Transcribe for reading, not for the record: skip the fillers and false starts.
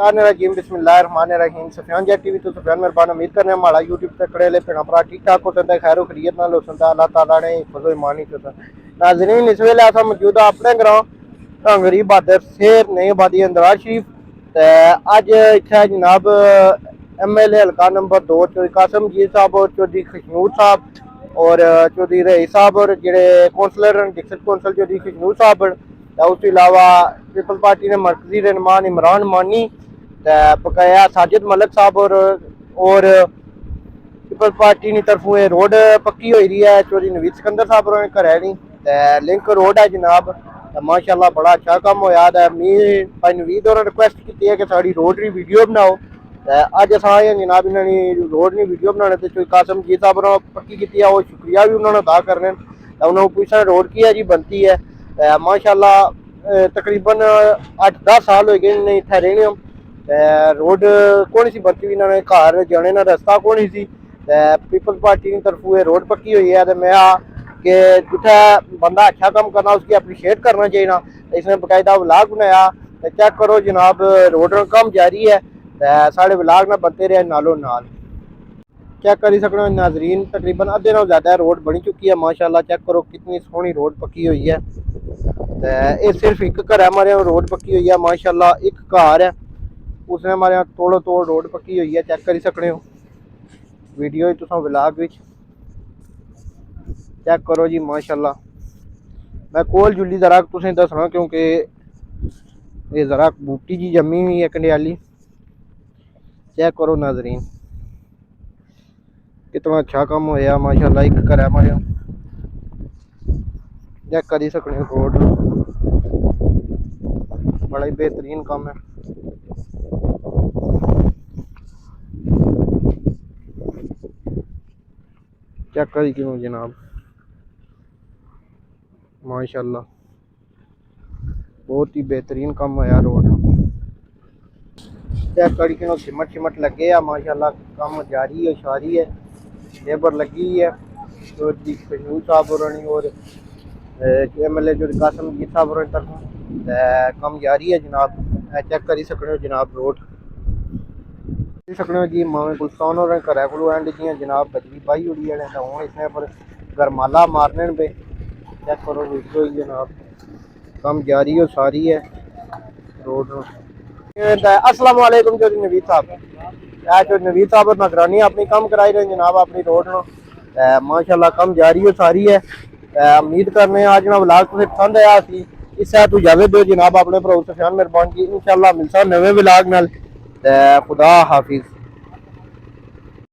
शैतानिर्रजीम बिस्मिल्लाहिर्रहमानिर्रहीम। Sufiyan jet TV तो सुफियान मेहरबान उम्मीद करने हमारा यूट्यूब ते खड़े ले फिर भरा ठीक ठाक होता है खैर खरीत नाल होता अल्लाह ताला ने फजल ईमान ही होता नाज़रीन। इस वेले अस मौजूद अपने ग्रां ढंगरी बहादुर शेर नई आबादी अंदरार शरीफ ते अज इत्थे जनाब MLA हल्का नंबर 2 चौधरी कासिम मजीद साहब और चौधरी खशनूर साहब और चौधरी रईस साहब और जेडे कौंसलर डिस्ट्रिक्ट कौंसल चौधरी खशनूर साहब उसके अलावा पीपल पार्टी ने मरकजी रहनुमान इमरान मानी बकाया साजिद मलिक साहब और पीपल पार्टी की तरफों ये रोड पक्की हो रही है। चौधरी नवीद सिकंदर साहब और घर नहीं लिंक रोड है जनाब। माशाल्लाह बड़ा अच्छा काम होया भाई नवीद और रिक्वेस्ट की है कि साड़ी रोड की वीडियो बनाओ। अज अस आए जनाब इन्होंने रोड की वीडियो बनाने चौधरी कासिम जी साहब पक्की की है। वो शुक्रिया भी उन्होंने अदा करने उन्होंने पूछना रोड की है जी बनती है। माशाल्लाह तकरीबन 8-10 साल हो गए इन्हें इतने रहने रोड कौन सी बनती हुई इन्होंने घर जाने का रस्ता कौन सी पीपल पार्टी की तरफों ये रोड पक्की हुई है। तो मैं कि जिथे बंदा अच्छा काम करना उसकी अप्रीशिएट करना चाहिए। इसने बाकायदा व्लॉग बनाया चेक करो जनाब रोड का काम जारी है साढ़े व्लॉग ना बनते रहे नालों नाल चेक कर सकते हो नाजरीन। तकरीबन अद्धे नालों ज़्यादा रोड बनी चुकी है माशाल्लाह। चेक करो कितनी सोहनी रोड पक्की हुई है। ये सिर्फ एक घर है हमारे रोड पक्की हुई है माशाल्लाह। एक घर है उसने हमारे तोड़ो तोड़ रोड पक्की हुई है चेक कर सकते हो वीडियो तुम व्लॉग विच चेक करो जी माशाल्लाह। मैं कोल जुली जरा तुसें दसना क्योंकि ये जरा बूटी जी जमी हुई है कंडियाली। चेक करो नाजरीन कितना अच्छा काम होया माशाल्लाह। एक घर है हमारे चेक कर सकते हो रोड बड़ा ही बेहतरीन काम है। चेक करी क्यों जनाब माशाल्लाह बहुत ही बेहतरीन काम होया रोड। चेक करी क्यों सिमट शिमट लगे है माशाल्लाह। काम जारी है शारी है लेबर लगी है तो खशनूर साहब और MLA जो कासिम मजीद साहब और तरफ काम जारी है जनाब। चेक कर सकते हो जनाब रोड सकते हो जी मामे गुलस्तान और घरै को एंड जी जनाब बजरी पाई उड़ी है हूँ इसने पर गरमाला मारने पे चेक करो वीडियो ही जनाब काम जारी हो सारी है रोड। अस्सलाम वालेकुम चौधरी नवीद साहब चौधरी नवीद साहब नगरानी अपनी काम कराई रहे जनाब अपनी रोड माशाल्लाह काम जारी हो सारी है। उम्मीद करने आज ना व्लॉग तुझे पसंद आया सी इस तू इजाजत दो जनाब अपने भरा सुफियान मेहरबान की इंशाल्लाह मिलता नवे व्लॉग नाल खुदा हाफिज।